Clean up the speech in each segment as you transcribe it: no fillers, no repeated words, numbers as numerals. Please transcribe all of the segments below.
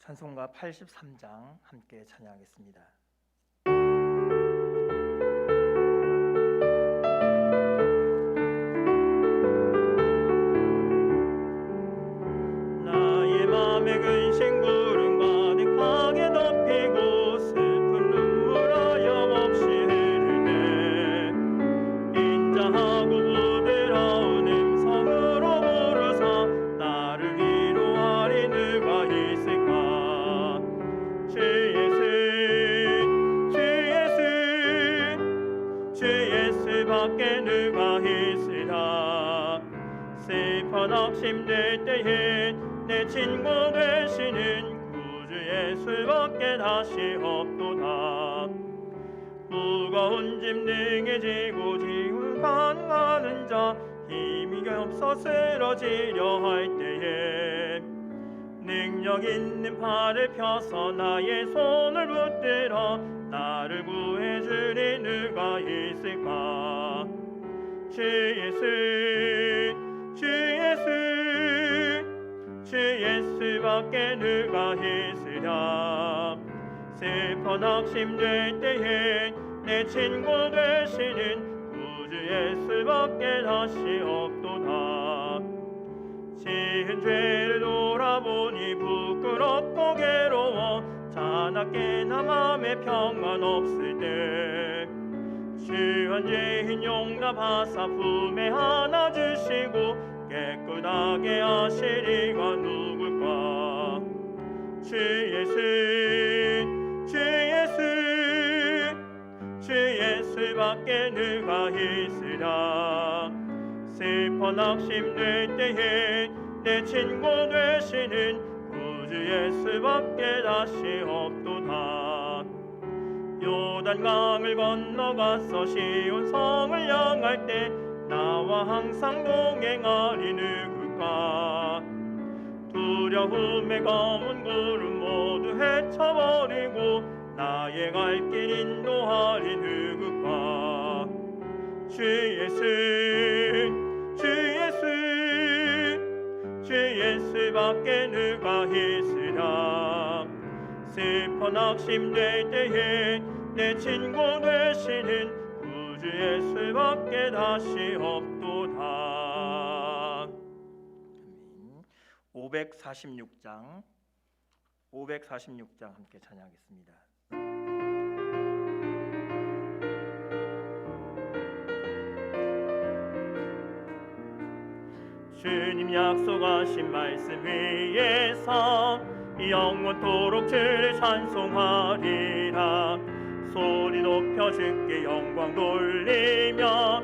찬송가 83장 함께 찬양하겠습니다. 나의 맘에 근심 구름 가득하게 덮이고 슬픈 눈물 하염없이 흐르네. 인자하고 부드러운 음성으로 부르사 나를 위로하리 누가 있을까. 주 예수밖에 누가 있으랴. 슬퍼 낙심될 때에 내 친구 되시는 구주 예수밖에 다시 없도다. 무거운 짐 등에 지고 지울 가능하는 자, 힘이 없어 쓰러지려 할 때에 능력 있는 팔을 펴서 나의 손을 붙들어 나를 구해주리 누가 있을까. 주 예수밖에 누가 있으랴. 슬퍼 낙심될 때에 내 친구 되시는 구주 예수밖에 다시 없도다. 지은 죄를 돌아보니 부끄럽고 괴로워 자나깨나 맘에 평안 없을 때 주한 죄인 용납하사 품에 안아주시고 깨끗하게 하시리가 누굴까. 주 예수밖에 누가 있으랴. 슬퍼 낙심될 때에 내 친구 되시는 구주 예수밖에 다시 없도다. 요단강을 건너가서 시온 성을 향할 때 나와 항상 동행하리 누굴까. 두려움에 검은 구름 모두 헤쳐버리고 나의 갈 길 인도하리 누굴까. 주 예수밖에 누가 있으랴. 슬퍼 낙심될 때에 내 친구 되시는 구주 예수밖에 다시 없도다. 546장 함께 찬양하겠습니다. 주님 약속하신 말씀 위에서 영원토록 주를 찬송하리라. 소리 높여 주께 영광 돌리며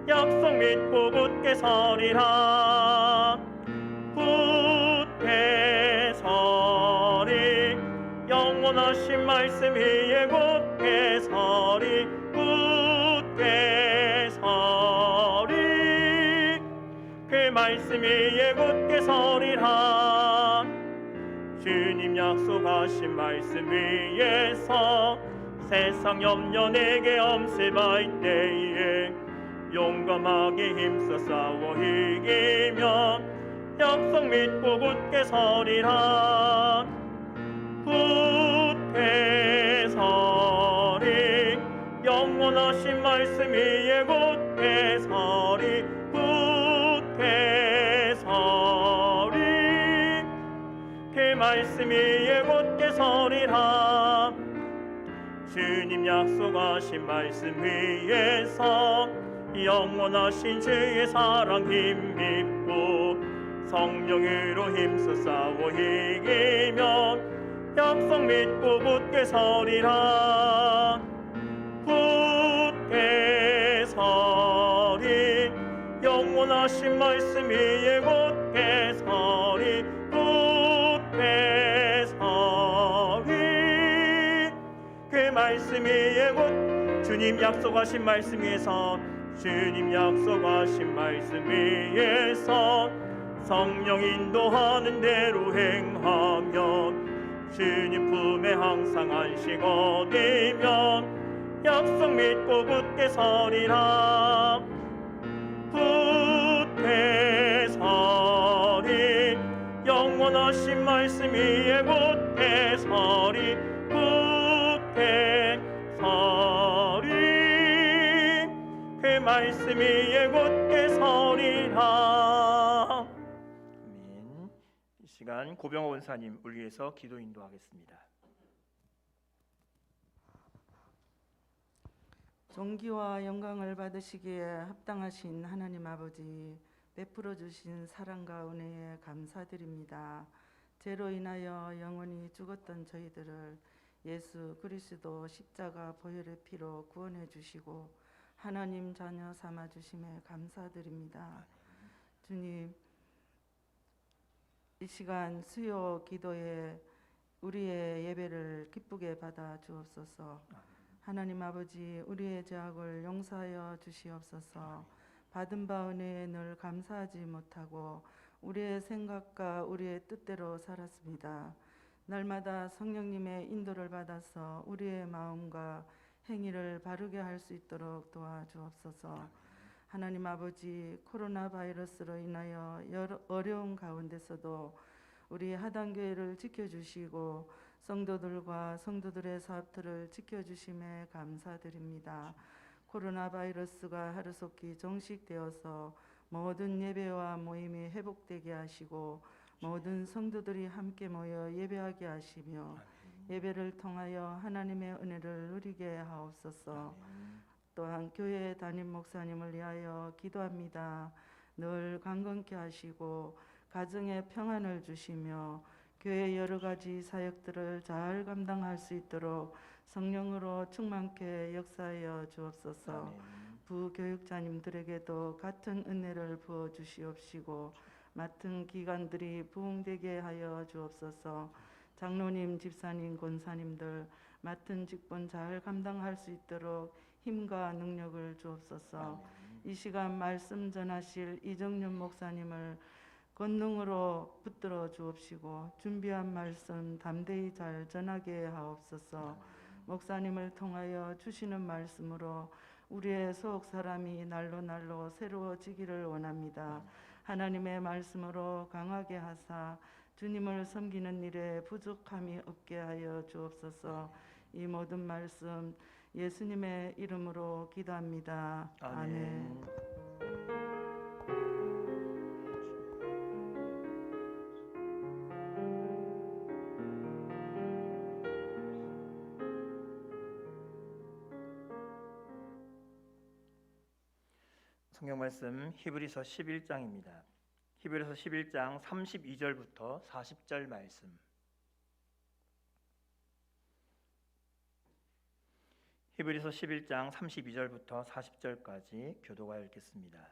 약속 믿고 굳게 서리라. 굳게 서리. 영원하신 말씀 위에 굳게 서리. 굳게 서리. 그 말씀 위에 굳게 서리라. 주님 약속하신 말씀 위에서 세상 염려 내게 엄습할 때에 용감하게 힘써 싸워 이기며 약속 믿고 굳게 서리라. 굳게 서리. 영원하신 말씀 위에 굳게 서리. 굳게 서리. 그 말씀 위에 굳게 서리라. 주님 약속하신 말씀 위에서 영원하신 주의 사랑 힘입고 성령으로 힘써 싸워 이기며 약속 믿고 굳게 서리라. 굳게 서리. 영원하신 말씀 위에 굳게 서리. 굳게 서리. 그 말씀 위에 곧 주님 약속하신 말씀 위에서 주님 약속하신 말씀 위에서 성령 인도하는 대로 행하며 주님 품에 항상 안식 얻으며 약속 믿고 굳게 서리라. 굳게 서리. 영원 영원하신 말씀이 예곧 해설이 해설이 그 말씀이 예곧 해설이라. 아멘. 이 시간 고병호 원사님 우리 위해서 기도 인도하겠습니다. 존귀와 영광을 받으시기에 합당하신 하나님 아버지, 베풀어 주신 사랑과 은혜에 감사드립니다. 죄로 인하여 영원히 죽었던 저희들을 예수 그리스도 십자가 보혈의 피로 구원해 주시고 하나님 자녀 삼아 주심에 감사드립니다. 주님, 이 시간 수요 기도에 우리의 예배를 기쁘게 받아 주옵소서. 하나님 아버지, 우리의 죄악을 용서하여 주시옵소서. 받은 바 은혜에 늘 감사하지 못하고 우리의 생각과 우리의 뜻대로 살았습니다. 날마다 성령님의 인도를 받아서 우리의 마음과 행위를 바르게 할 수 있도록 도와주옵소서. 하나님 아버지, 코로나 바이러스로 인하여 여러 어려운 가운데서도 우리 하단교회를 지켜주시고 성도들과 성도들의 사업들을 지켜주심에 감사드립니다. 코로나 바이러스가 하루속히 종식되어서 모든 예배와 모임이 회복되게 하시고 모든 성도들이 함께 모여 예배하게 하시며 예배를 통하여 하나님의 은혜를 누리게 하옵소서. 또한 교회 담임 목사님을 위하여 기도합니다. 늘 강건케 하시고 가정에 평안을 주시며 교회 여러 가지 사역들을 잘 감당할 수 있도록 성령으로 충만케 역사하여 주옵소서. 부교육자님들에게도 같은 은혜를 부어 주시옵시고 맡은 기관들이 부흥되게 하여 주옵소서. 장로님, 집사님, 권사님들 맡은 직분 잘 감당할 수 있도록 힘과 능력을 주옵소서. 이 시간 말씀 전하실 이정윤 목사님을 권능으로 붙들어 주옵시고 준비한 말씀 담대히 잘 전하게 하옵소서. 목사님을 통하여 주시는 말씀으로 우리의 속 사람이 날로 날로 새로워지기를 원합니다. 하나님의 말씀으로 강하게 하사 주님을 섬기는 일에 부족함이 없게 하여 주옵소서. 이 모든 말씀 예수님의 이름으로 기도합니다. 아멘. 성경 말씀 히브리서 11장입니다. 히브리서 11장 32절부터 40절 말씀. 히브리서 11장 32절부터 40절까지 교도가 읽겠습니다.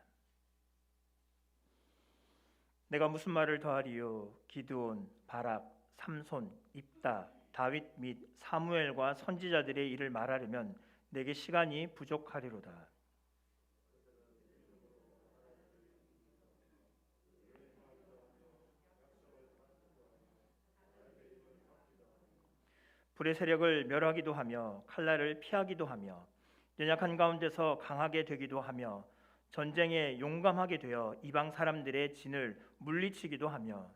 내가 무슨 말을 더하리요? 기드온, 바락, 삼손, 입다, 다윗 및 사무엘과 선지자들의 일을 말하려면 내게 시간이 부족하리로다. 불의 세력을 멸하기도 하며 칼날을 피하기도 하며 연약한 가운데서 강하게 되기도 하며 전쟁에 용감하게 되어 이방 사람들의 진을 물리치기도 하며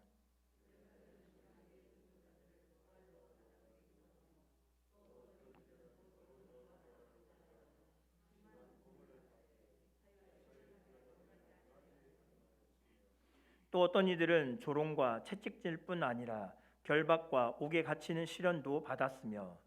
또 어떤 이들은 조롱과 채찍질 뿐 아니라 결박과 옥에 갇히는 시련도 받았으며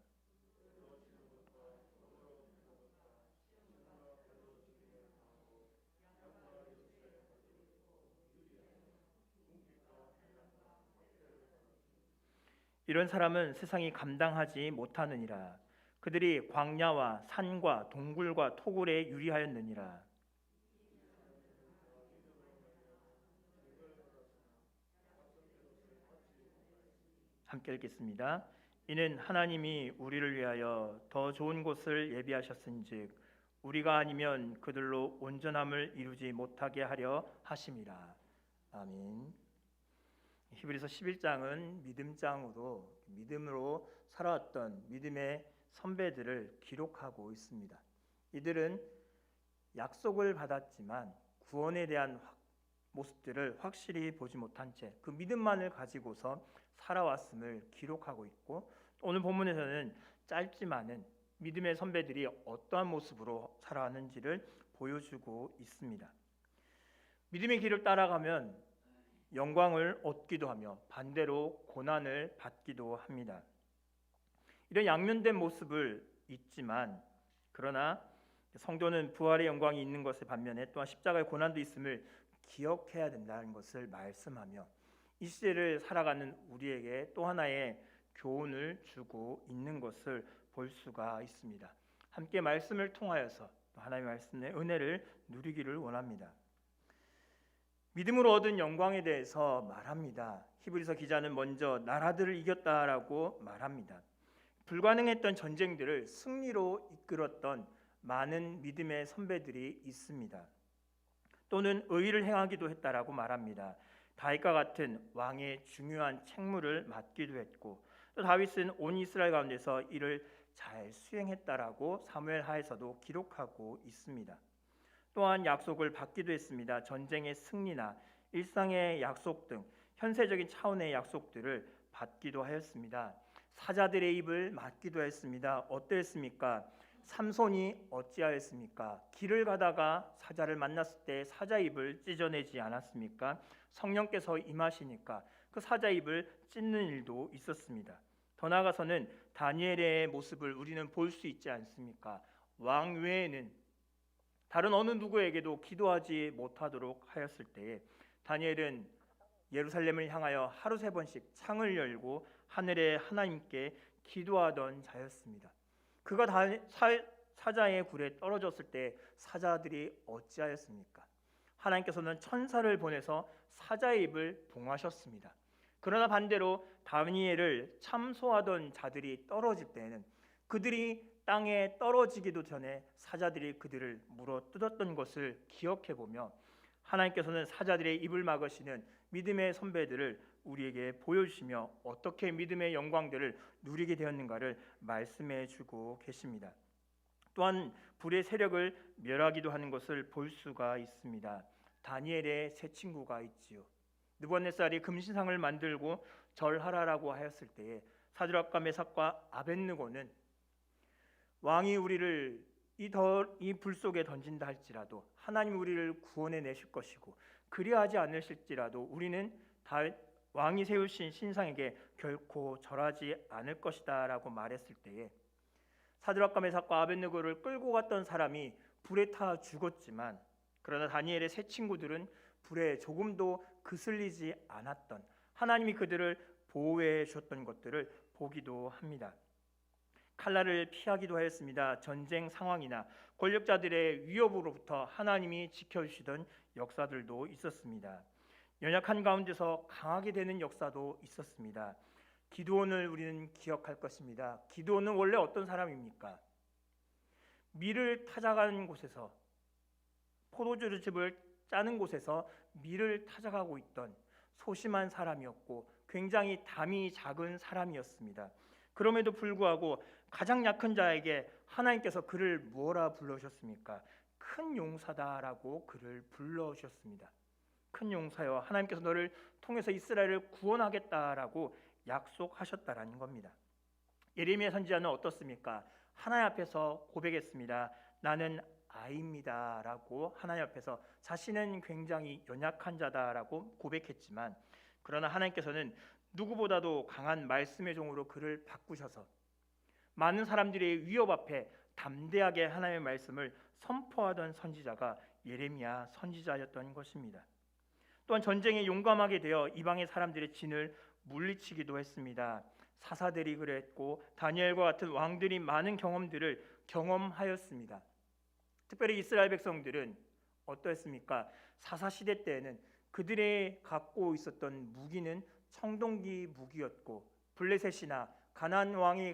이런 사람은 세상이 감당하지 못하느니라. 그들이 광야와 산과 동굴과 토굴에 유리하였느니라. 함께 읽겠습니다. 이는 하나님이 우리를 위하여 더 좋은 곳을 예비하셨은즉 우리가 아니면 그들로 온전함을 이루지 못하게 하려 하심이라. 아멘. 히브리서 11장은 믿음으로 살아왔던 믿음의 선배들을 기록하고 있습니다. 이들은 약속을 받았지만 구원에 대한 모습들을 확실히 보지 못한 채 그 믿음만을 가지고서 살아왔음을 기록하고 있고, 오늘 본문에서는 짧지만은 믿음의 선배들이 어떠한 모습으로 살아왔는지를 보여주고 있습니다. 믿음의 길을 따라가면 영광을 얻기도 하며 반대로 고난을 받기도 합니다. 이런 양면된 모습을 있지만, 그러나 성도는 부활의 영광이 있는 것의 반면에 또한 십자가의 고난도 있음을 기억해야 된다는 것을 말씀하며 이 시대를 살아가는 우리에게 또 하나의 교훈을 주고 있는 것을 볼 수가 있습니다. 함께 말씀을 통하여서 하나님의 말씀의 은혜를 누리기를 원합니다. 믿음으로 얻은 영광에 대해서 말합니다. 히브리서 기자는 먼저 나라들을 이겼다라고 말합니다. 불가능했던 전쟁들을 승리로 이끌었던 많은 믿음의 선배들이 있습니다. 또는 의를 행하기도 했다라고 말합니다. 다윗과 같은 왕의 중요한 책무를 맡기도 했고, 또 다윗은 온 이스라엘 가운데서 이를 잘 수행했다라고 사무엘 하에서도 기록하고 있습니다. 또한 약속을 받기도 했습니다. 전쟁의 승리나 일상의 약속 등 현세적인 차원의 약속들을 받기도 하였습니다. 사자들의 입을 맞기도 했습니다. 어떠했습니까? 삼손이 어찌하였습니까? 길을 가다가 사자를 만났을 때 사자 입을 찢어내지 않았습니까? 성령께서 임하시니까 그 사자 입을 찢는 일도 있었습니다. 더 나아가서는 다니엘의 모습을 우리는 볼 수 있지 않습니까? 왕 외에는 다른 어느 누구에게도 기도하지 못하도록 하였을 때에 다니엘은 예루살렘을 향하여 하루 3번씩 창을 열고 하늘의 하나님께 기도하던 자였습니다. 그가 사자의 굴에 떨어졌을 때 사자들이 어찌하였습니까? 하나님께서는 천사를 보내서 사자의 입을 봉하셨습니다. 그러나 반대로 다니엘을 참소하던 자들이 떨어질 때에는 그들이 땅에 떨어지기도 전에 사자들이 그들을 물어 뜯었던 것을 기억해 보며 하나님께서는 사자들의 입을 막으시는 믿음의 선배들을 우리에게 보여주시며 어떻게 믿음의 영광들을 누리게 되었는가를 말씀해 주고 계십니다. 또한 불의 세력을 멸하기도 하는 것을 볼 수가 있습니다. 다니엘의 세 친구가 있지요. 느부갓네살이 금신상을 만들고 절하라라고 하였을 때에 사드락과 메삭과 아벳느고는 왕이 우리를 이 불 속에 던진다 할지라도 하나님 우리를 구원해 내실 것이고 그리하지 않으실지라도 우리는 왕이 세우신 신상에게 결코 절하지 않을 것이다 라고 말했을 때에 사드락과 메삭과 아벳느고를 끌고 갔던 사람이 불에 타 죽었지만, 그러나 다니엘의 세 친구들은 불에 조금도 그슬리지 않았던 하나님이 그들을 보호해 주셨던 것들을 보기도 합니다. 칼날을 피하기도 하였습니다. 전쟁 상황이나 권력자들의 위협으로부터 하나님이 지켜주시던 역사들도 있었습니다. 연약한 가운데서 강하게 되는 역사도 있었습니다. 기드온을 우리는 기억할 것입니다. 기드온은 원래 어떤 사람입니까? 밀을 타작하는 곳에서, 포도주즙을 짜는 곳에서 밀을 타작하고 있던 소심한 사람이었고 굉장히 담이 작은 사람이었습니다. 그럼에도 불구하고 가장 약한 자에게 하나님께서 그를 뭐라 불러주셨습니까? 큰 용사다라고 그를 불러주셨습니다. 큰 용사여, 하나님께서 너를 통해서 이스라엘을 구원하겠다라고 약속하셨다라는 겁니다. 예레미야 선지자는 어떻습니까? 하나님 앞에서 고백했습니다. 나는 아이입니다라고 하나님 앞에서 자신은 굉장히 연약한 자다라고 고백했지만, 그러나 하나님께서는 누구보다도 강한 말씀의 종으로 그를 바꾸셔서 많은 사람들의 위협 앞에 담대하게 하나님의 말씀을 선포하던 선지자가 예레미야 선지자였던 것입니다. 또한 전쟁에 용감하게 되어 이방의 사람들의 진을 물리치기도 했습니다. 사사들이 그랬고 다니엘과 같은 왕들이 많은 경험들을 경험하였습니다. 특별히 이스라엘 백성들은 어떠했습니까? 사사시대 때에는 그들의 갖고 있었던 무기는 청동기 무기였고, 블레셋이나 가나안 왕이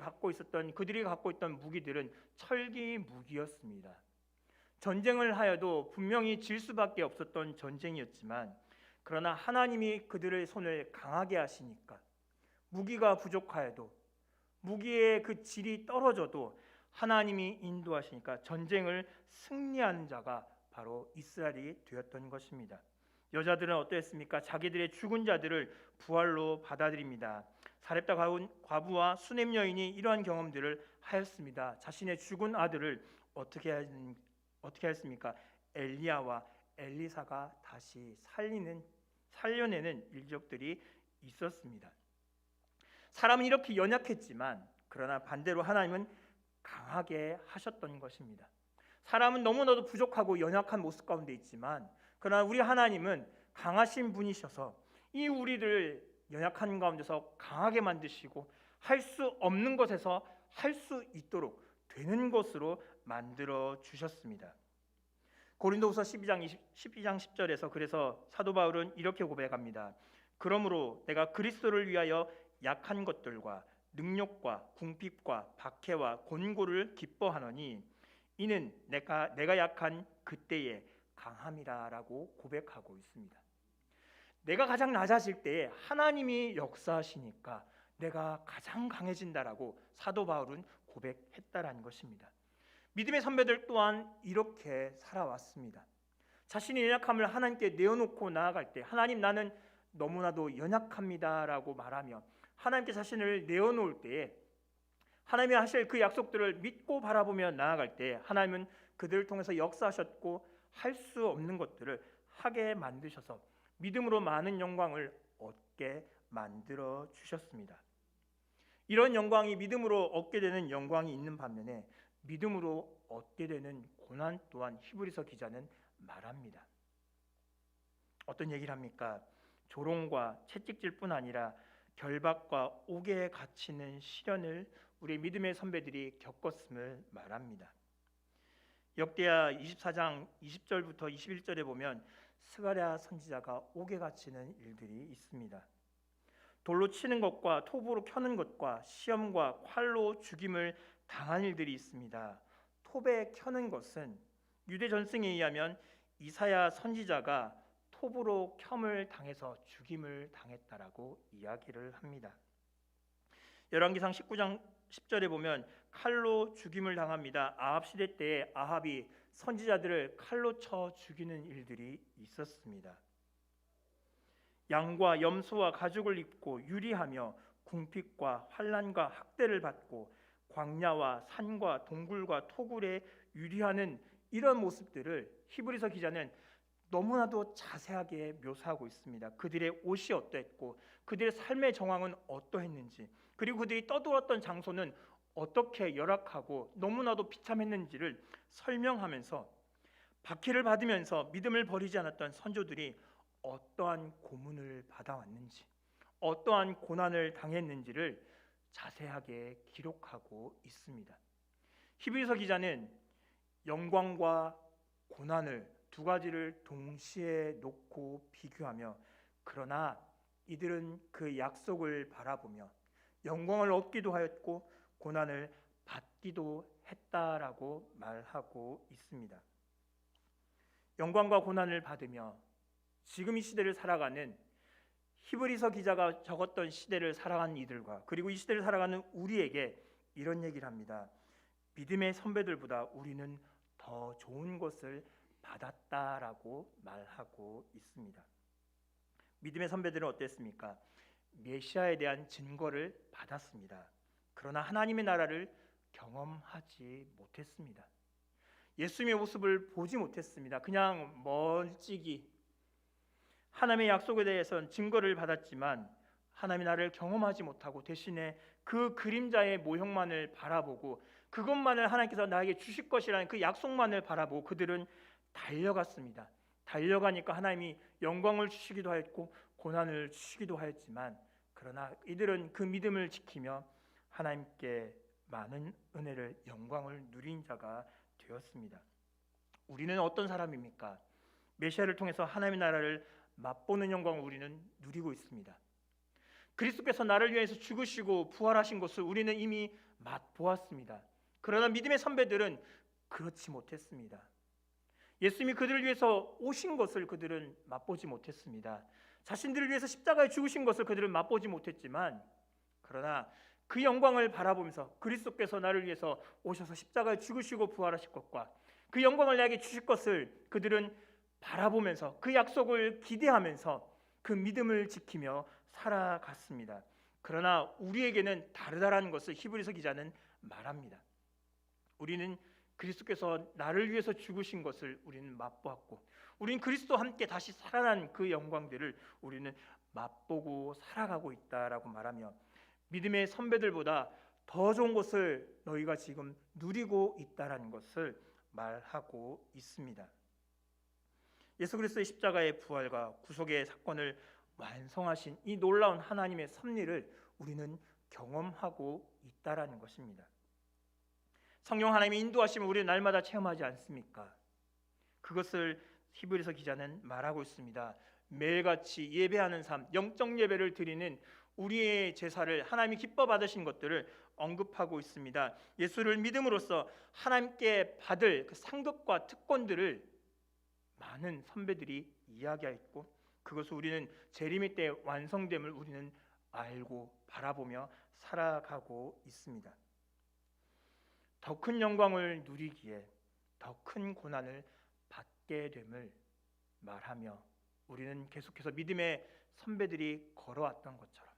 그들이 갖고 있던 무기들은 철기 무기였습니다. 전쟁을 하여도 분명히 질 수밖에 없었던 전쟁이었지만, 그러나 하나님이 그들의 손을 강하게 하시니까 무기가 부족하여도, 무기의 그 질이 떨어져도 하나님이 인도하시니까 전쟁을 승리하는 자가 바로 이스라엘이 되었던 것입니다. 여자들은 어떠했습니까? 자기들의 죽은 자들을 부활로 받아들입니다. 사렙다 과부와 수넴 여인이 이러한 경험들을 하였습니다. 자신의 죽은 아들을 어떻게 하였습니까? 엘리야와 엘리사가 다시 살려내는 일적들이 있었습니다. 사람은 이렇게 연약했지만 그러나 반대로 하나님은 강하게 하셨던 것입니다. 사람은 너무나도 부족하고 연약한 모습 가운데 있지만 그러나 우리 하나님은 강하신 분이셔서 이 우리를 연약한 가운데서 강하게 만드시고 할 수 없는 것에서 할 수 있도록 되는 것으로 만들어 주셨습니다. 고린도후서 12장 10절에서 그래서 사도 바울은 이렇게 고백합니다. 그러므로 내가 그리스도를 위하여 약한 것들과 능력과 궁핍과 박해와 곤고를 기뻐하노니 이는 내가 약한 그때의 강함이라라고 고백하고 있습니다. 내가 가장 낮아질 때에 하나님이 역사하시니까 내가 가장 강해진다라고 사도 바울은 고백했다라는 것입니다. 믿음의 선배들 또한 이렇게 살아왔습니다. 자신의 연약함을 하나님께 내어놓고 나아갈 때 하나님 나는 너무나도 연약합니다라고 말하며 하나님께 자신을 내어놓을 때에 하나님이 하실 그 약속들을 믿고 바라보며 나아갈 때 하나님은 그들을 통해서 역사하셨고 할 수 없는 것들을 하게 만드셔서 믿음으로 많은 영광을 얻게 만들어 주셨습니다. 이런 영광이 믿음으로 얻게 되는 영광이 있는 반면에 믿음으로 얻게 되는 고난 또한 히브리서 기자는 말합니다. 어떤 얘기를 합니까? 조롱과 채찍질뿐 아니라 결박과 옥에 갇히는 시련을 우리 믿음의 선배들이 겪었음을 말합니다. 역대하 24장 20절부터 21절에 보면 스가랴 선지자가 옥에 갇히는 일들이 있습니다. 돌로 치는 것과 톱으로 켜는 것과 시험과 활로 죽임을 당한 일들이 있습니다. 톱에 켜는 것은 유대 전승에 의하면 이사야 선지자가 톱으로 켬을 당해서 죽임을 당했다라고 이야기를 합니다. 열왕기상 19장 10절에 보면 칼로 죽임을 당합니다. 아합 시대 때에 아합이 선지자들을 칼로 쳐 죽이는 일들이 있었습니다. 양과 염소와 가죽을 입고 유리하며 궁핍과 환난과 학대를 받고 광야와 산과 동굴과 토굴에 유리하는 이런 모습들을 히브리서 기자는 너무나도 자세하게 묘사하고 있습니다. 그들의 옷이 어떠했고 그들의 삶의 정황은 어떠했는지 그리고 그들이 떠돌았던 장소는 어떻게 열악하고 너무나도 비참했는지를 설명하면서 박해를 받으면서 믿음을 버리지 않았던 선조들이 어떠한 고문을 받아왔는지 어떠한 고난을 당했는지를 자세하게 기록하고 있습니다. 히브리서 기자는 영광과 고난을 두 가지를 동시에 놓고 비교하며 그러나 이들은 그 약속을 바라보며 영광을 얻기도 하였고 고난을 받기도 했다라고 말하고 있습니다. 영광과 고난을 받으며 지금 이 시대를 살아가는 히브리서 기자가 적었던 시대를 살아가는 이들과 그리고 이 시대를 살아가는 우리에게 이런 얘기를 합니다. 믿음의 선배들보다 우리는 더 좋은 것을 받았다라고 말하고 있습니다. 믿음의 선배들은 어땠습니까? 메시아에 대한 증거를 받았습니다. 그러나 하나님의 나라를 경험하지 못했습니다. 예수님의 모습을 보지 못했습니다. 그냥 멀찍이 하나님의 약속에 대해서는 증거를 받았지만 하나님의 나라를 경험하지 못하고 대신에 그 그림자의 모형만을 바라보고 그것만을 하나님께서 나에게 주실 것이라는 그 약속만을 바라보고 그들은 달려갔습니다. 달려가니까 하나님이 영광을 주시기도 하였고 고난을 주시기도 하였지만 그러나 이들은 그 믿음을 지키며 하나님께 많은 은혜를 영광을 누린 자가 되었습니다. 우리는 어떤 사람입니까? 메시아를 통해서 하나님의 나라를 맛보는 영광을 우리는 누리고 있습니다. 그리스도께서 나를 위해서 죽으시고 부활하신 것을 우리는 이미 맛보았습니다. 그러나 믿음의 선배들은 그렇지 못했습니다. 예수님이 그들을 위해서 오신 것을 그들은 맛보지 못했습니다. 자신들을 위해서 십자가에 죽으신 것을 그들은 맛보지 못했지만 그러나 그 영광을 바라보면서 그리스도께서 나를 위해서 오셔서 십자가에 죽으시고 부활하실 것과 그 영광을 내게 주실 것을 그들은 바라보면서 그 약속을 기대하면서 그 믿음을 지키며 살아갔습니다. 그러나 우리에게는 다르다라는 것을 히브리서 기자는 말합니다. 우리는 그리스도께서 나를 위해서 죽으신 것을 우리는 맛보았고, 우리는 그리스도와 함께 다시 살아난 그 영광들을 우리는 맛보고 살아가고 있다라고 말하며, 믿음의 선배들보다 더 좋은 것을 너희가 지금 누리고 있다라는 것을 말하고 있습니다. 예수 그리스도의 십자가의 부활과 구속의 사건을 완성하신 이 놀라운 하나님의 섭리를 우리는 경험하고 있다라는 것입니다. 성령 하나님의 인도하심을 우리는 날마다 체험하지 않습니까? 그것을 히브리서 기자는 말하고 있습니다. 매일같이 예배하는 삶, 영적 예배를 드리는 우리의 제사를 하나님이 기뻐 받으신 것들을 언급하고 있습니다. 예수를 믿음으로써 하나님께 받을 그 상급과 특권들을 많은 선배들이 이야기했고, 그것을 우리는 재림의 때 완성됨을 우리는 알고 바라보며 살아가고 있습니다. 더 큰 영광을 누리기에 더 큰 고난을 받게 됨을 말하며, 우리는 계속해서 믿음의 선배들이 걸어왔던 것처럼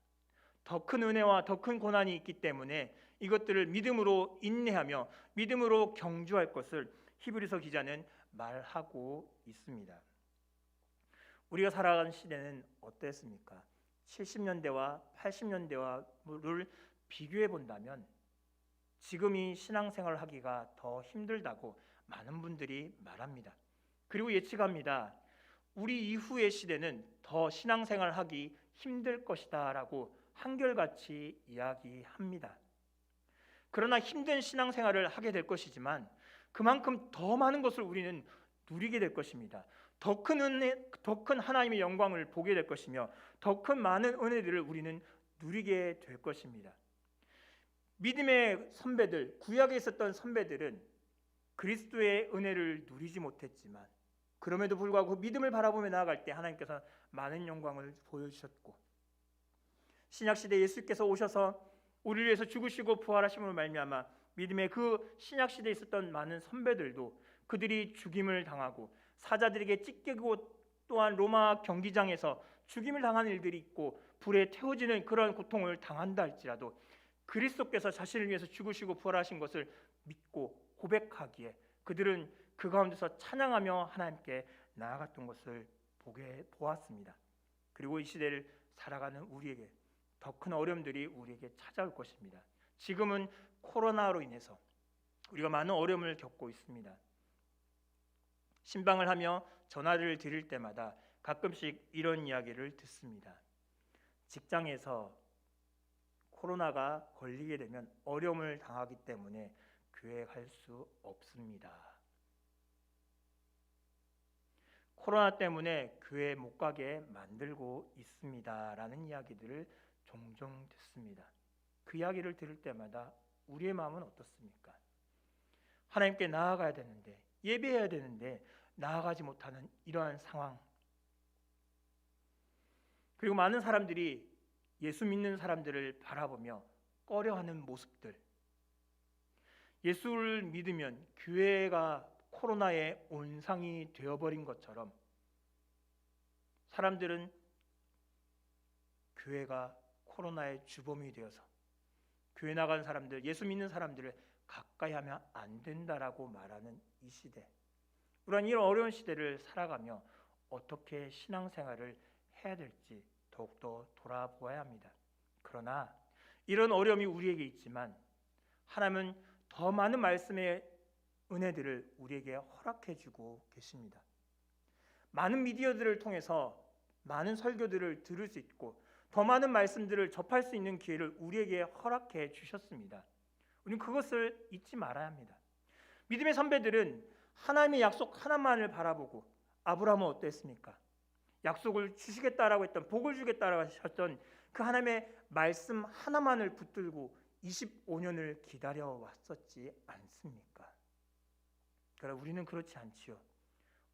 더 큰 은혜와 더 큰 고난이 있기 때문에 이것들을 믿음으로 인내하며 믿음으로 경주할 것을 히브리서 기자는 말하고 있습니다. 우리가 살아가는 시대는 어땠습니까? 70년대와 80년대와를 비교해 본다면 지금이 신앙생활을 하기가 더 힘들다고 많은 분들이 말합니다. 그리고 예측합니다. 우리 이후의 시대는 더 신앙생활을 하기 힘들 것이다 라고 한결같이 이야기합니다. 그러나 힘든 신앙생활을 하게 될 것이지만 그만큼 더 많은 것을 우리는 누리게 될 것입니다. 더 큰 은혜, 더 큰 하나님의 영광을 보게 될 것이며 더 큰 많은 은혜들을 우리는 누리게 될 것입니다. 믿음의 선배들, 구약에 있었던 선배들은 그리스도의 은혜를 누리지 못했지만 그럼에도 불구하고 그 믿음을 바라보며 나아갈 때 하나님께서 많은 영광을 보여주셨고, 신약시대 예수께서 오셔서 우리를 위해서 죽으시고 부활하심으로 말미암아 믿음의 그 신약시대에 있었던 많은 선배들도 그들이 죽임을 당하고 사자들에게 찢기고 또한 로마 경기장에서 죽임을 당하는 일들이 있고 불에 태워지는 그런 고통을 당한다 할지라도 그리스도께서 자신을 위해서 죽으시고 부활하신 것을 믿고 고백하기에 그들은 그 가운데서 찬양하며 하나님께 나아갔던 것을 보았습니다. 그리고 이 시대를 살아가는 우리에게 더 큰 어려움들이 우리에게 찾아올 것입니다. 지금은 코로나로 인해서 우리가 많은 어려움을 겪고 있습니다. 신방을 하며 전화를 드릴 때마다 가끔씩 이런 이야기를 듣습니다. 직장에서 코로나가 걸리게 되면 어려움을 당하기 때문에 교회 갈 수 없습니다. 코로나 때문에 교회 못 가게 만들고 있습니다 라는 이야기들을 종종 듣습니다. 그 이야기를 들을 때마다 우리의 마음은 어떻습니까? 하나님께 나아가야 되는데, 예배해야 되는데 나아가지 못하는 이러한 상황, 그리고 많은 사람들이 예수 믿는 사람들을 바라보며 꺼려하는 모습들, 예수를 믿으면 교회가 코로나의 온상이 되어버린 것처럼 사람들은 교회가 코로나의 주범이 되어서 교회 나간 사람들, 예수 믿는 사람들을 가까이 하면 안 된다라고 말하는 이 시대, 우리는 이런 어려운 시대를 살아가며 어떻게 신앙생활을 해야 될지 더욱더 돌아보아야 합니다. 그러나 이런 어려움이 우리에게 있지만 하나님은 더 많은 말씀의 은혜들을 우리에게 허락해 주고 계십니다. 많은 미디어들을 통해서 많은 설교들을 들을 수 있고 더 많은 말씀들을 접할 수 있는 기회를 우리에게 허락해 주셨습니다. 우리는 그것을 잊지 말아야 합니다. 믿음의 선배들은 하나님의 약속 하나만을 바라보고, 아브라함은 어땠습니까? 약속을 주시겠다라고 했던, 복을 주겠다라고 하셨던 그 하나님의 말씀 하나만을 붙들고 25년을 기다려 왔었지 않습니까? 그러나 우리는 그렇지 않지요.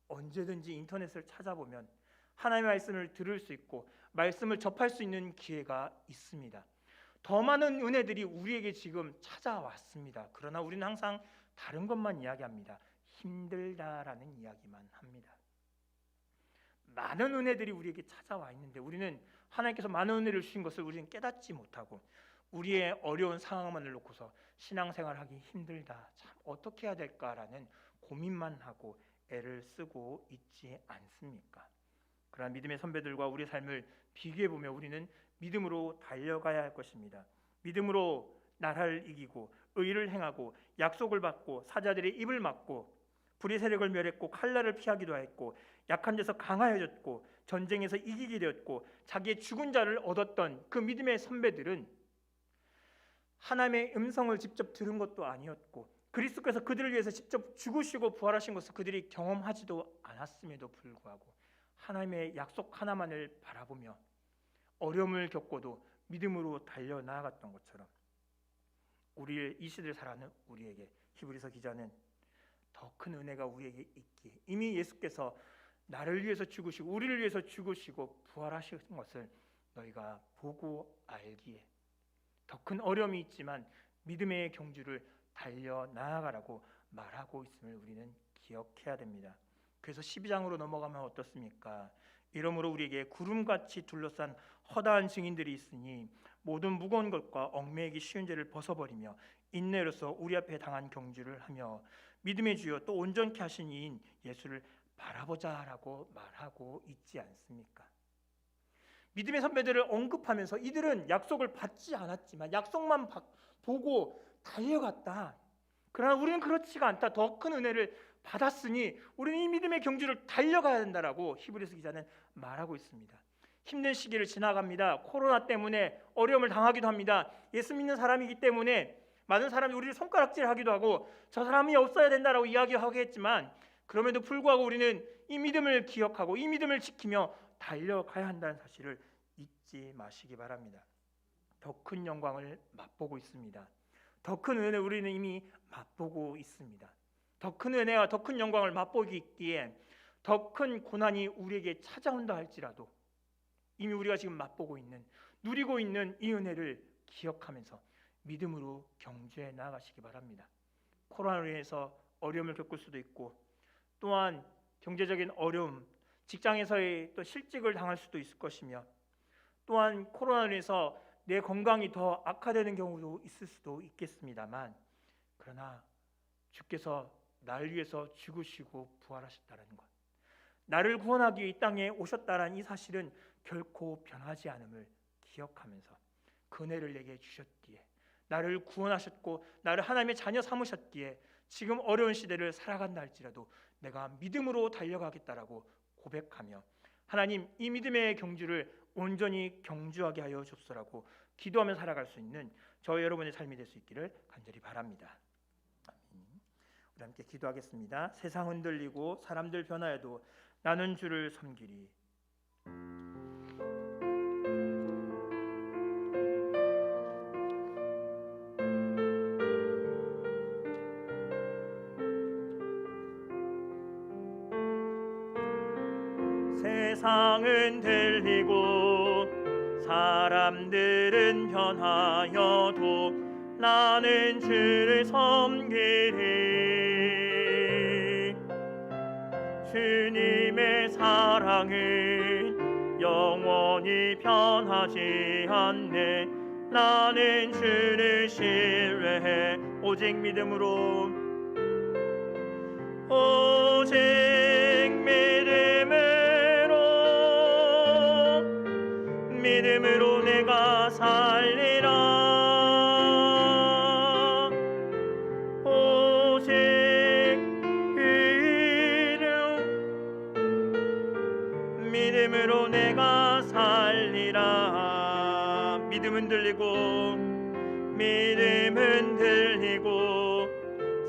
언제든지 인터넷을 찾아보면 하나님의 말씀을 들을 수 있고 말씀을 접할 수 있는 기회가 있습니다. 더 많은 은혜들이 우리에게 지금 찾아왔습니다. 그러나 우리는 항상 다른 것만 이야기합니다. 힘들다라는 이야기만 합니다. 많은 은혜들이 우리에게 찾아와 있는데 우리는 하나님께서 많은 은혜를 주신 것을 우리는 깨닫지 못하고 우리의 어려운 상황만을 놓고서 신앙생활하기 힘들다, 참 어떻게 해야 될까라는 고민만 하고 애를 쓰고 있지 않습니까? 그러나 믿음의 선배들과 우리의 삶을 비교해 보면 우리는 믿음으로 달려가야 할 것입니다. 믿음으로 나라를 이기고 의를 행하고 약속을 받고 사자들의 입을 막고 불의 세력을 멸했고 칼날을 피하기도 하였고 약한 데서 강하여졌고 전쟁에서 이기게 되었고 자기의 죽은 자를 얻었던 그 믿음의 선배들은 하나님의 음성을 직접 들은 것도 아니었고 그리스도께서 그들을 위해서 직접 죽으시고 부활하신 것을 그들이 경험하지도 않았음에도 불구하고 하나님의 약속 하나만을 바라보며 어려움을 겪고도 믿음으로 달려나아갔던 것처럼 우리의 이 시대를 살아가는 우리에게 히브리서 기자는 더 큰 은혜가 우리에게 있기에 이미 예수께서 나를 위해서 죽으시고 우리를 위해서 죽으시고 부활하신 것을 너희가 보고 알기에 더 큰 어려움이 있지만 믿음의 경주를 달려나아가라고 말하고 있음을 우리는 기억해야 됩니다. 그래서 12장으로 넘어가면 어떻습니까? 이러므로 우리에게 구름같이 둘러싼 허다한 증인들이 있으니 모든 무거운 것과 얽매이기 쉬운 죄를 벗어버리며 인내로서 우리 앞에 당한 경주를 하며 믿음의 주여 또 온전케 하신 이인 예수를 바라보자라고 말하고 있지 않습니까? 믿음의 선배들을 언급하면서 이들은 약속을 받지 않았지만 약속만 보고 달려갔다. 그러나 우리는 그렇지가 않다. 더 큰 은혜를 받았으니 우리는 이 믿음의 경주를 달려가야 된다라고 히브리서 기자는 말하고 있습니다. 힘든 시기를 지나갑니다. 코로나 때문에 어려움을 당하기도 합니다. 예수 믿는 사람이기 때문에 많은 사람이 우리를 손가락질하기도 하고 저 사람이 없어야 된다라고 이야기하겠지만 그럼에도 불구하고 우리는 이 믿음을 기억하고 이 믿음을 지키며 달려가야 한다는 사실을 잊지 마시기 바랍니다. 더 큰 영광을 맛보고 있습니다. 더 큰 은혜 우리는 이미 맛보고 있습니다. 더 큰 은혜와 더 큰 영광을 맛보기 있기에 더 큰 고난이 우리에게 찾아온다 할지라도 이미 우리가 지금 맛보고 있는 누리고 있는 이 은혜를 기억하면서 믿음으로 경주해 나가시기 바랍니다. 코로나로 인해서 어려움을 겪을 수도 있고 또한 경제적인 어려움, 직장에서의 또 실직을 당할 수도 있을 것이며 또한 코로나로 인해서 내 건강이 더 악화되는 경우도 있을 수도 있겠습니다만 그러나 주께서 나를 위해서 죽으시고 부활하셨다는 것, 나를 구원하기 위해 이 땅에 오셨다는 이 사실은 결코 변하지 않음을 기억하면서 그 은혜를 내게 주셨기에 나를 구원하셨고 나를 하나님의 자녀 삼으셨기에 지금 어려운 시대를 살아간다 할지라도 내가 믿음으로 달려가겠다라고 고백하며 하나님 이 믿음의 경주를 온전히 경주하게 하여 주옵소서라고 기도하며 살아갈 수 있는 저와 여러분의 삶이 될 수 있기를 간절히 바랍니다. 아멘. 우리 함께 기도하겠습니다. 세상 흔들리고 사람들 변화해도 나는 주를 섬기리. 세상은 들리고 사람들은 변하여도 나는 주를 섬기리. 주님의 사랑은 영원히 변하지 않네. 나는 주를 신뢰해 오직 믿음으로 오직 믿음으로 내가 살리라. 오직 믿음으로 내가 살리라. 믿음은 들리고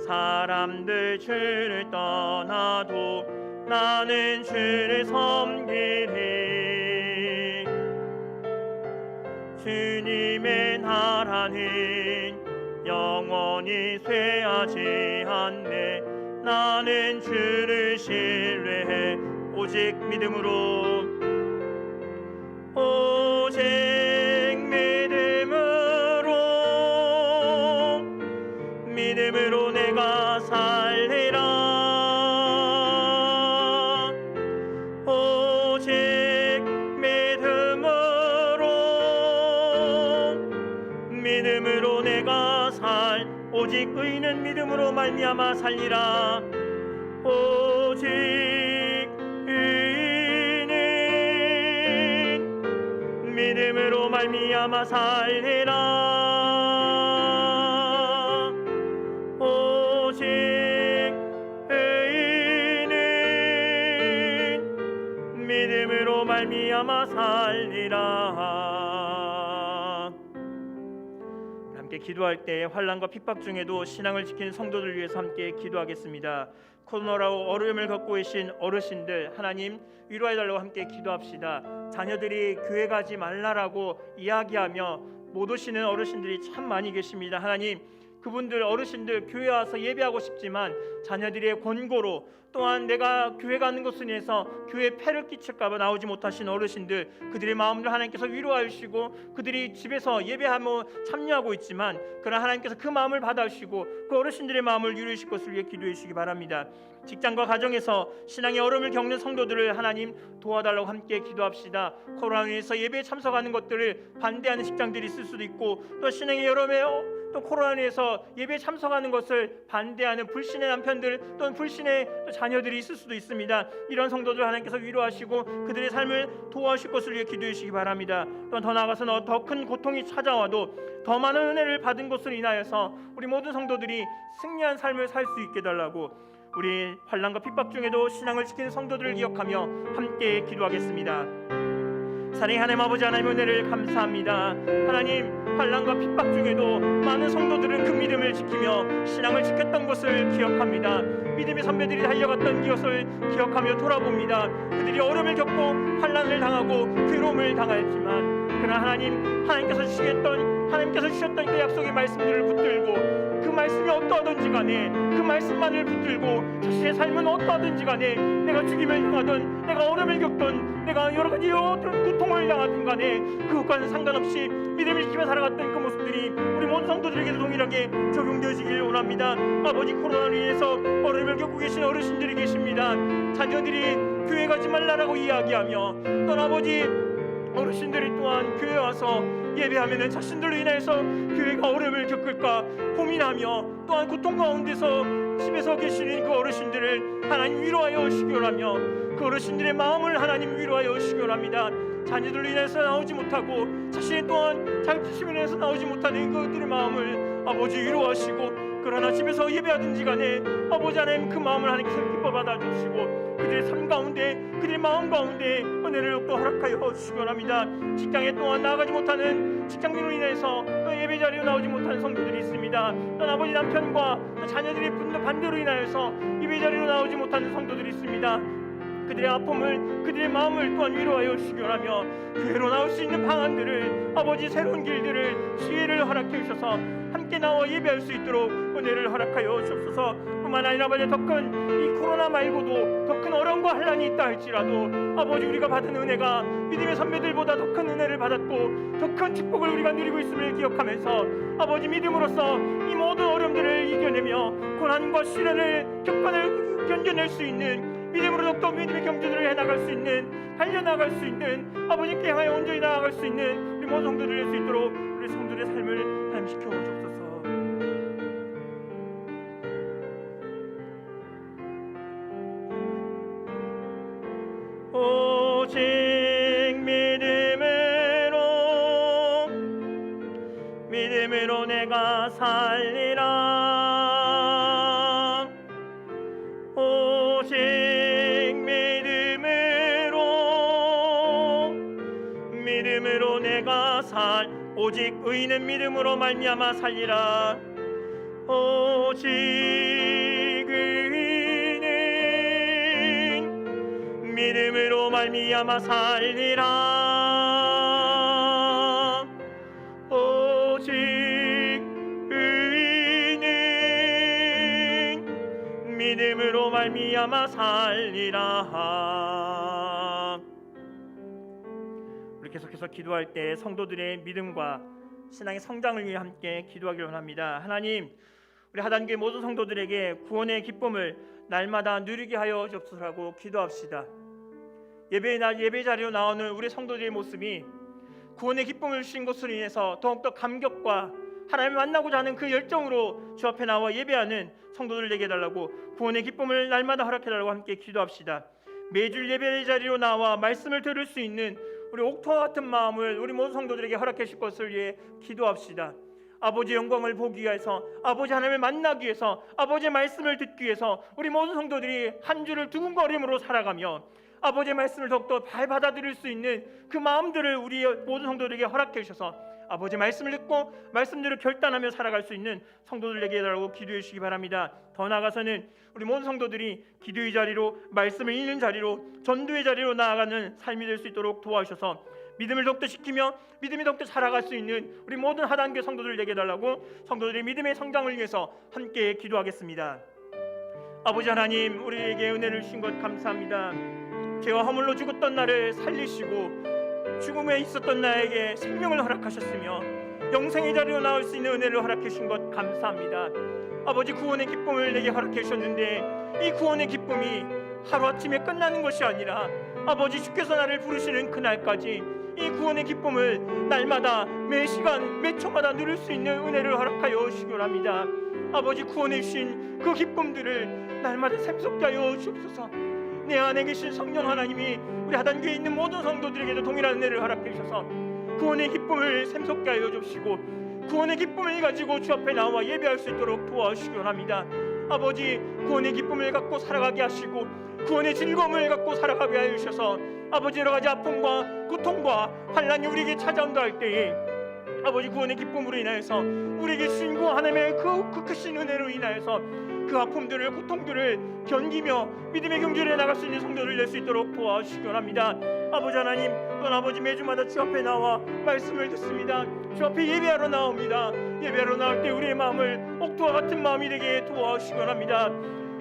사람들 주를 떠나도 나는 주를 섬기리. 주님의 나라는 영원히 쇠하지 않네. 나는 주를 신뢰해 오직 믿음으로 믿음으로 내가 살리라. 오직 오직 의인은 믿음으로 말미암아 살리라. 오직 의인은 믿음으로 말미암아 살리라. 오직 의인은 믿음으로 말미암아 살리라. 함께 기도할 때 환난과 핍박 중에도 신앙을 지키는 성도들 위해서 함께 기도하겠습니다. 코로나로 어려움을 겪고 계신 어르신들 하나님 위로해달라고 함께 기도합시다. 자녀들이 교회 가지 말라라고 이야기하며 못 오시는 어르신들이 참 많이 계십니다. 하나님 그분들 어르신들 교회 와서 예배하고 싶지만 자녀들의 권고로 또한 내가 교회 가는 것으로 인해서 교회에 폐를 끼칠까 봐 나오지 못하신 어르신들 그들의 마음을 하나님께서 위로하여 주시고 그들이 집에서 예배하며 참여하고 있지만 그러나 하나님께서 그 마음을 받아주시고 그 어르신들의 마음을 위로해 주실 것을 위해 기도해 주시기 바랍니다. 직장과 가정에서 신앙의 어려움을 겪는 성도들을 하나님 도와달라고 함께 기도합시다. 코로나로 인해서 예배에 참석하는 것들을 반대하는 직장들이 있을 수도 있고 또 신앙의 여러움에 또 코로나로 인해서 예배에 참석하는 것을 반대하는 불신의 남편들 또는 불신의 자녀들이 있을 수도 있습니다. 이런 성도들 하나님께서 위로하시고 그들의 삶을 도와주실 것을 위해 기도해 주시기 바랍니다. 또한 더 나아가서 더 큰 고통이 찾아와도 더 많은 은혜를 받은 것으로 인하여서 우리 모든 성도들이 승리한 삶을 살 수 있게 달라고 우리 환난과 핍박 중에도 신앙을 지키는 성도들을 기억하며 함께 기도하겠습니다. 사랑의 하나님 아버지 하나님 은혜를 감사합니다. 하나님 환난과 핍박 중에도 많은 성도들은 그 믿음을 지키며 신앙을 지켰던 것을 기억합니다. 믿음의 선배들이 달려갔던 것을 기억하며 돌아봅니다. 그들이 어려움을 겪고 환난을 당하고 괴로움을 당하였지만 그러나 하나님께서 주셨던 그 약속의 말씀들을 붙들고 그 말씀이 어떠하든지 간에 그 말씀만을 붙들고 자신의 삶은 어떠하든지 간에 내가 죽임을 당하든 내가 어려움을 겪든 내가 여러 가지 고통을 당하든 간에 그것과는 상관없이 믿음을 지키며 살아갔던 그 모습들이 우리 모든 성도들에게도 동일하게 적용되어지길 원합니다. 아버지 코로나로 인해서 어려움을 겪고 계신 어르신들이 계십니다. 자녀들이 교회 가지 말라라고 이야기하며 또 아버지 어르신들이 또한 교회 와서 예배하면 자신들로 인해서 교회가 어려움을 겪을까 고민하며 또한 고통 가운데서 집에서 계시는 그 어르신들을 하나님 위로하여 주시기 원하며 그 어르신들의 마음을 하나님 위로하여 주시기 원합니다. 자녀들로 인해서 나오지 못하고 자신이 또한 자격지심으로 인해서 나오지 못하는 그들의 마음을 아버지 위로하시고 그러나 집에서 예배하든지 간에 아버지 하나님 그 마음을 하나님께서 기뻐 받아주시고 그들의 삶 가운데 그들의 마음 가운데 은혜를 또 허락하여 주시기 원합니다. 직장에 또한 나아가지 못하는 직장인으로 인해서 또 예배 자리에 나오지 못하는 성도들이 있습니다. 또 아버지 남편과 또 자녀들의 반대로 인하여서 예배 자리로 나오지 못하는 성도들이 있습니다. 그들의 아픔을 그들의 마음을 또한 위로하여 주시기 원하며 교회로 나올 수 있는 방안들을 아버지 새로운 길들을 지혜를 허락해 주셔서 함께 나와 예배할 수 있도록 은혜를 허락하여 주옵소서. 뿐만 아니라 아버지 더 큰 이 코로나 말고도 더 큰 어려움과 환난이 있다 할지라도 아버지 우리가 받은 은혜가 믿음의 선배들보다 더 큰 은혜를 받았고 더 큰 축복을 우리가 누리고 있음을 기억하면서 아버지 믿음으로써 이 모든 어려움들을 이겨내며 고난과 시련을 견뎌낼 수 있는 믿음으로 더욱더 믿음의 경주들을 해나갈 수 있는 달려나갈 수 있는 아버지께 향하여 온전히 나아갈 수 있는 우리 모든 성도들이 될 수 있도록 우리 성도들의 삶을 삶시켜 주옵소서. 오직 믿음으로 내가 살리라. 오직 믿음으로 내가 오직 의인은 믿음으로 말미암아 살리라. 오직 의인은 믿음으로 말미암아 살리라. 오직 의인은 믿음으로 말미암아 살리라. 우리 계속해서 기도할 때 성도들의 믿음과 신앙의 성장을 위해 함께 기도하기를 원합니다. 하나님, 우리 하단교회 모든 성도들에게 구원의 기쁨을 날마다 누리게 하여 주옵소서라고 기도합시다. 예배 자리로 나오는 우리 성도들의 모습이 구원의 기쁨을 주신 것으로 인해서 더욱더 감격과 하나님을 만나고자 하는 그 열정으로 주 앞에 나와 예배하는 성도들 되게 해달라고, 구원의 기쁨을 날마다 허락해달라고 함께 기도합시다. 매주 예배 자리로 나와 말씀을 들을 수 있는 우리 옥토와 같은 마음을 우리 모든 성도들에게 허락해 주실 것을 위해 기도합시다. 아버지의 영광을 보기 위해서, 아버지 하나님을 만나기 위해서, 아버지의 말씀을 듣기 위해서 우리 모든 성도들이 한 주를 두근거림으로 살아가며 아버지의 말씀을 더욱더 잘 받아들일 수 있는 그 마음들을 우리 모든 성도들에게 허락해 주셔서 아버지의 말씀을 듣고 말씀대로 결단하며 살아갈 수 있는 성도들에게 해달라고 기도해 주시기 바랍니다. 더 나아가서는 우리 모든 성도들이 기도의 자리로, 말씀을 읽는 자리로, 전도의 자리로 나아가는 삶이 될 수 있도록 도와주셔서 믿음을 더욱더 지키며 믿음이 더욱더 자라갈 수 있는 우리 모든 하단계 성도들에게 해달라고 성도들의 믿음의 성장을 위해서 함께 기도하겠습니다. 아버지 하나님, 우리에게 은혜를 주신 것 감사합니다. 죄와 허물로 죽었던 나를 살리시고 죽음에 있었던 나에게 생명을 허락하셨으며 영생의 자리로 나올 수 있는 은혜를 허락해 주신 것 감사합니다. 아버지, 구원의 기쁨을 내게 허락해 주셨는데 이 구원의 기쁨이 하루아침에 끝나는 것이 아니라 아버지 주께서 나를 부르시는 그날까지 이 구원의 기쁨을 날마다 매 시간 매 초마다 누릴 수 있는 은혜를 허락하여 주시기 바랍니다. 아버지, 구원해 주신 그 기쁨들을 날마다 샘솟게 하여 주옵소서. 내 안에 계신 성령 하나님이 우리 하단교에 있는 모든 성도들에게도 동일한 은혜를 허락해 주셔서 구원의 기쁨을 샘솟게 하여 주시고 구원의 기쁨을 가지고 주 앞에 나와 예배할 수 있도록 도와주시기 바랍니다. 아버지, 구원의 기쁨을 갖고 살아가게 하시고 구원의 즐거움을 갖고 살아가게 하여 주셔서 아버지, 여러 가지 아픔과 고통과 환난이 우리에게 찾아온다 할 때에 아버지, 구원의 기쁨으로 인하여서 우리에게 주신 그 하나님의 그 크신 은혜로 인하여서 그 아픔들을, 고통들을 견디며 믿음의 경주에 나갈 수 있는 성도를 낼 수 있도록 도와주시기 바랍니다. 아버지 하나님, 또한 아버지 매주마다 주 앞에 나와 말씀을 듣습니다. 주 앞에 예배하러 나옵니다. 예배하러 나올 때 우리의 마음을 옥토와 같은 마음이 되게 도와주시기 바랍니다.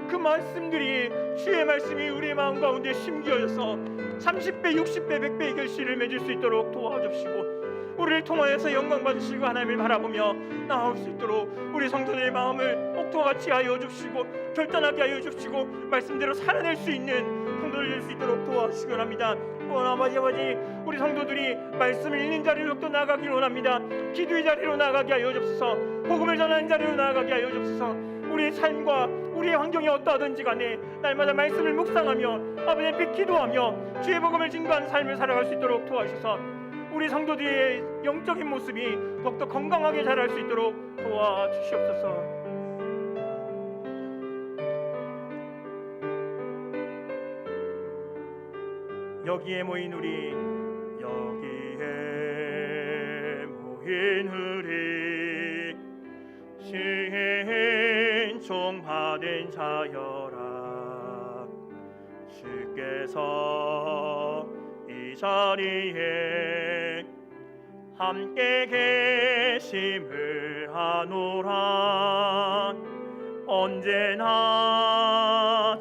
그 말씀들이, 주의 말씀이 우리의 마음 가운데 심기어져서 30배, 60배, 100배의 결실을 맺을 수 있도록 도와주시고 우리를 통하여서 영광 받으시고 하나님을 바라보며 나올 수 있도록 우리 성도들의 마음을 옥토와 같이 하여 주시고 결단하게 하여 주시고 말씀대로 살아낼 수 있는 성도를 낼 수 있도록 도와주시기 바랍니다. 또한 아버지, 우리 성도들이 말씀을 읽는 자리로 또 나아가기를 원합니다. 기도의 자리로 나아가게 하여 주옵소서. 복음을 전하는 자리로 나아가게 하여 주옵소서. 우리의 삶과 우리의 환경이 어떠하든지 간에 날마다 말씀을 묵상하며 아버지 앞에 기도하며 주의 복음을 증거하는 삶을 살아갈 수 있도록 도와주셔서 우리 성도들의 영적인 모습이 더욱더 건강하게 자랄 수 있도록 도와주시옵소서. 여기에 모인 우리 신종받은 자여라. 주께서 이 자리에 함께 계심을 하노라. 언제나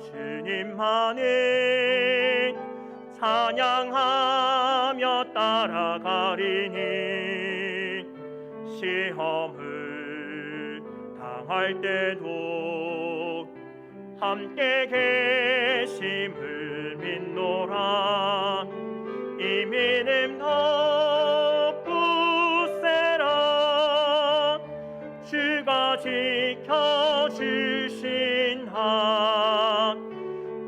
주님만을 찬양하며 따라가리니 시험을 당할 때도 함께 계심을 믿노라. 이 믿음 더 붙세라. 주가 지켜주신 한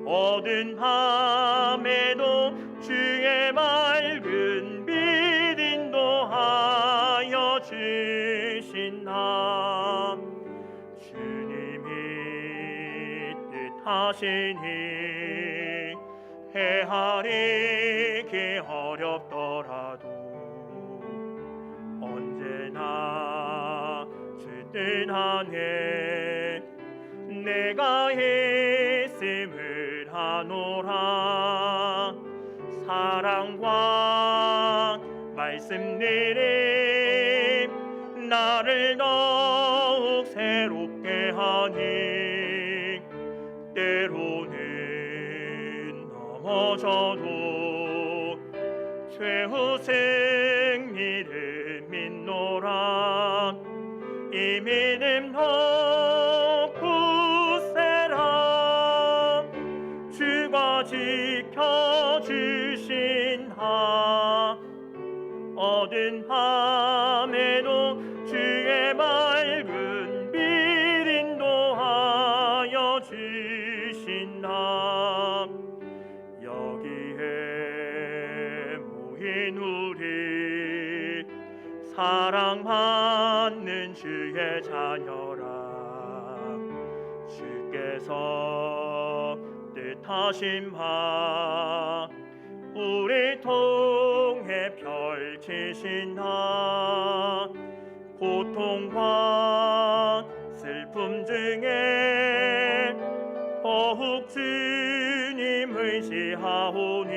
어두운 밤에도 주의 맑은 빛 인도하여 주신다. 주님이 뜻하시니 헤아리기 어렵더라도 언제나 주 뜻 안에 내가 있음을 하노라. 사랑과 말씀들이 나를 더욱 새롭게 하니 때로는 넘어져도 최후 승리를 믿노라. 이 믿음 더 붙세라. 주가 지켜주신 한 어두운 밤에도 주의 말 지신다. 여기에 모인 우리 사랑받는 주의 자녀라. 주께서 뜻하신 바 우리 통해 펼치신다. 고통과 슬픔 중에 더욱 주님 의지하오니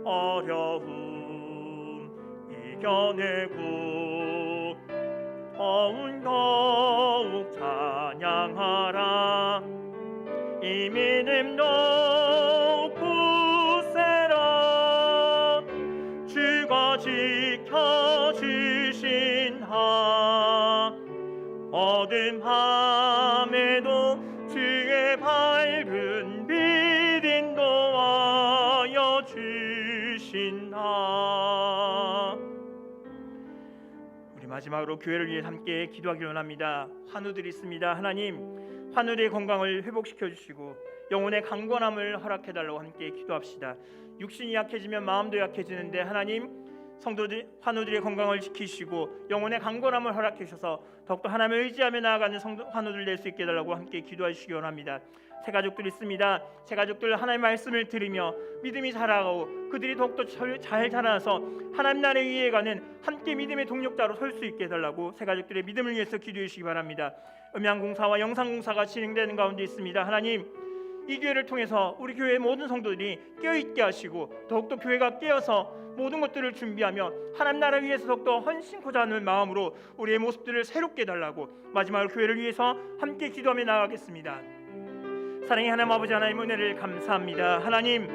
어려움 이겨내고 더욱 찬양하라. 이 믿음 놓고 세라. 주가 지켜주신다. 어두운 밤에도 주의 밝은 빛 인도하여 주신다. 우리 마지막으로 교회를 위해 함께 기도하기를 원합니다. 환우들이 있습니다. 하나님, 환우들의 건강을 회복시켜 주시고 영혼의 강건함을 허락해 달라고 함께 기도합시다. 육신이 약해지면 마음도 약해지는데 하나님, 성도들 환우들의 건강을 지키시고 영혼의 강건함을 허락해 주셔서 더욱더 하나님을 의지하며 나아가는 환우들 될 수 있게 해달라고 함께 기도하시기 원합니다. 새 가족들 있습니다. 새 가족들 하나님의 말씀을 들으며 믿음이 자라고 그들이 더욱더 잘 자라서 하나님 나라 위에 가는 함께 믿음의 동력자로 설 수 있게 해달라고 새 가족들의 믿음을 위해서 기도해 주시기 바랍니다. 음향공사와 영상공사가 진행되는 가운데 있습니다. 하나님, 이 기회를 통해서 우리 교회의 모든 성도들이 깨어있게 하시고 더욱더 교회가 깨어서 모든 것들을 준비하며 하나님 나라 위해서 더욱더 헌신코자 하는 마음으로 우리의 모습들을 새롭게 해달라고 마지막으로 교회를 위해서 함께 기도하며 나아가겠습니다. 사랑의 하나님 아버지, 하나님 은혜를 감사합니다. 하나님,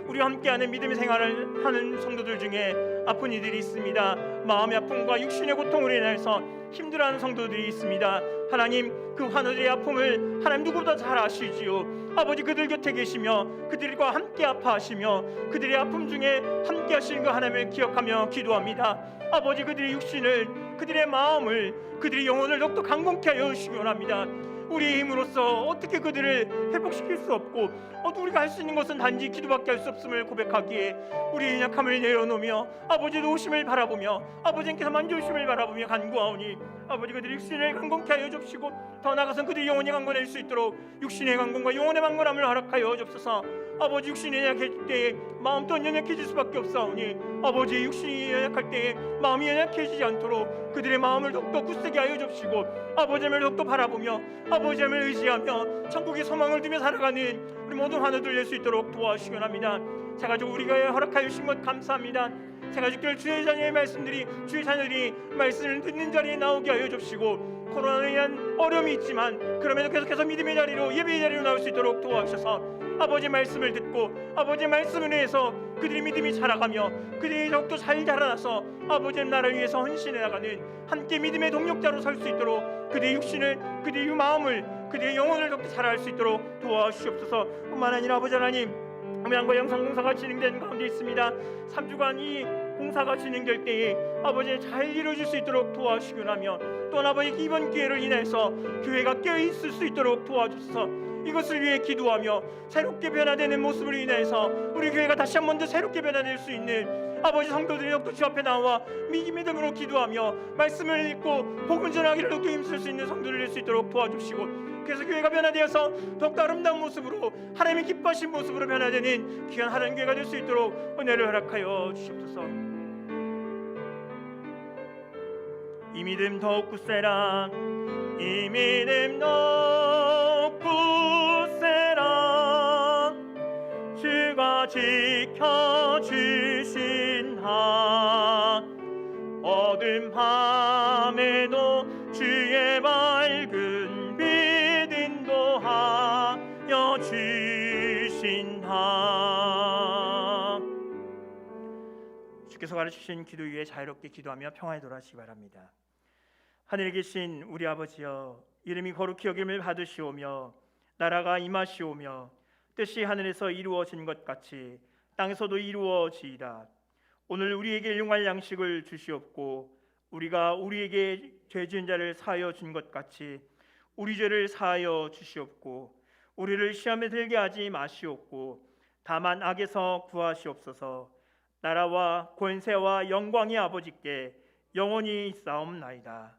우리와 함께하는 믿음의 생활을 하는 성도들 중에 아픈 이들이 있습니다. 마음의 아픔과 육신의 고통으로 인해서 힘들어하는 성도들이 있습니다. 하나님, 그 환우들의 아픔을 하나님 누구보다 잘 아시지요. 아버지, 그들 곁에 계시며 그들과 함께 아파하시며 그들의 아픔 중에 함께 하시는 그 하나님을 기억하며 기도합니다. 아버지, 그들의 육신을, 그들의 마음을, 그들의 영혼을 더욱더 강건케 하여 주시기 원합니다. 우리의 힘으로써 어떻게 그들을 회복시킬 수 없고 우리가 할 수 있는 것은 단지 기도밖에 할 수 없음을 고백하기에 우리의 약함을 내려놓으며 아버지 도우심을 바라보며 아버지께서 만져주심을 바라보며 간구하오니 아버지, 그들의 육신을 강건케 하여 주시고 더 나아가서 그들의 영혼이 강건할 수 있도록 육신의 강건과 영혼의 강건함을 허락하여 주옵소서. 아버지, 육신이 연약해질 때에 마음 또한 연약해질 수밖에 없사오니 아버지, 육신이 연약할 때에 마음이 연약해지지 않도록 그들의 마음을 더욱더 굳세게 하여 주시고 아버지를 더욱더 바라보며 아버지를 의지하며 천국의 소망을 두며 살아가는 우리 모든 환우들 될 수 있도록 도와주시기 원합니다. 제가지고 우리가 허락하여 주신 것 감사합니다. 제가지고 주의 자녀의 말씀들이, 주의 자녀들이 말씀을 듣는 자리에 나오게 하여 주시고 코로나로 인한 어려움이 있지만 그럼에도 계속해서 믿음의 자리로, 예배의 자리로 나올 수 있도록 도와주셔서 아버지의 말씀을 듣고 아버지의 말씀을 위해서 그들의 믿음이 자라가며 그들이 더욱더 잘 자라나서 아버지의 나라를 위해서 헌신해 나가는 함께 믿음의 동력자로 설 수 있도록 그들의 육신을, 그들의 마음을, 그들의 영혼을 더욱더 자라할 수 있도록 도와주시옵소서. 뿐만 아니라 아버지 하나님, 음향과 영상공사가 진행되는 가운데 있습니다. 3주간 이 공사가 진행될 때에 아버지 잘 이루어질 수 있도록 도와주시기 원하며 또한 아버지 이번 기회를 인해서 교회가 깨어있을 수 있도록 도와주셔서 이것을 위해 기도하며 새롭게 변화되는 모습을 인해서 우리 교회가 다시 한 번 더 새롭게 변화될 수 있는 아버지 성도들이 더욱더 주 앞에 나와 믿음으로 기도하며 말씀을 읽고 복음 전하기를 더욱더 힘쓸 수 있는 성도들 될 수 있도록 도와주시고 그래서 교회가 변화되어서 더욱더 아름다운 모습으로 하나님의 기뻐하신 모습으로 변화되는 귀한 하나님 교회가 될 수 있도록 은혜를 허락하여 주시옵소서. 이 믿음 더욱 굳세라. 이 믿음 더욱 굳세라. 주가 지켜주신다. 어두운 밤에도 주의 밝은 빛 인도하여 주신다. 주께서 가르치신 기도 위에 자유롭게 기도하며 평안히 돌아가시기 바랍니다. 하늘에 계신 우리 아버지여, 이름이 거룩히 여김을 받으시오며 나라가 임하시오며 뜻이 하늘에서 이루어진 것 같이 땅에서도 이루어지이다. 오늘 우리에게 일용할 양식을 주시옵고 우리가 우리에게 죄 지은 자를 사하여 준 것 같이 우리 죄를 사하여 주시옵고 우리를 시험에 들게 하지 마시옵고 다만 악에서 구하시옵소서. 나라와 권세와 영광이 아버지께 영원히 있사옵나이다.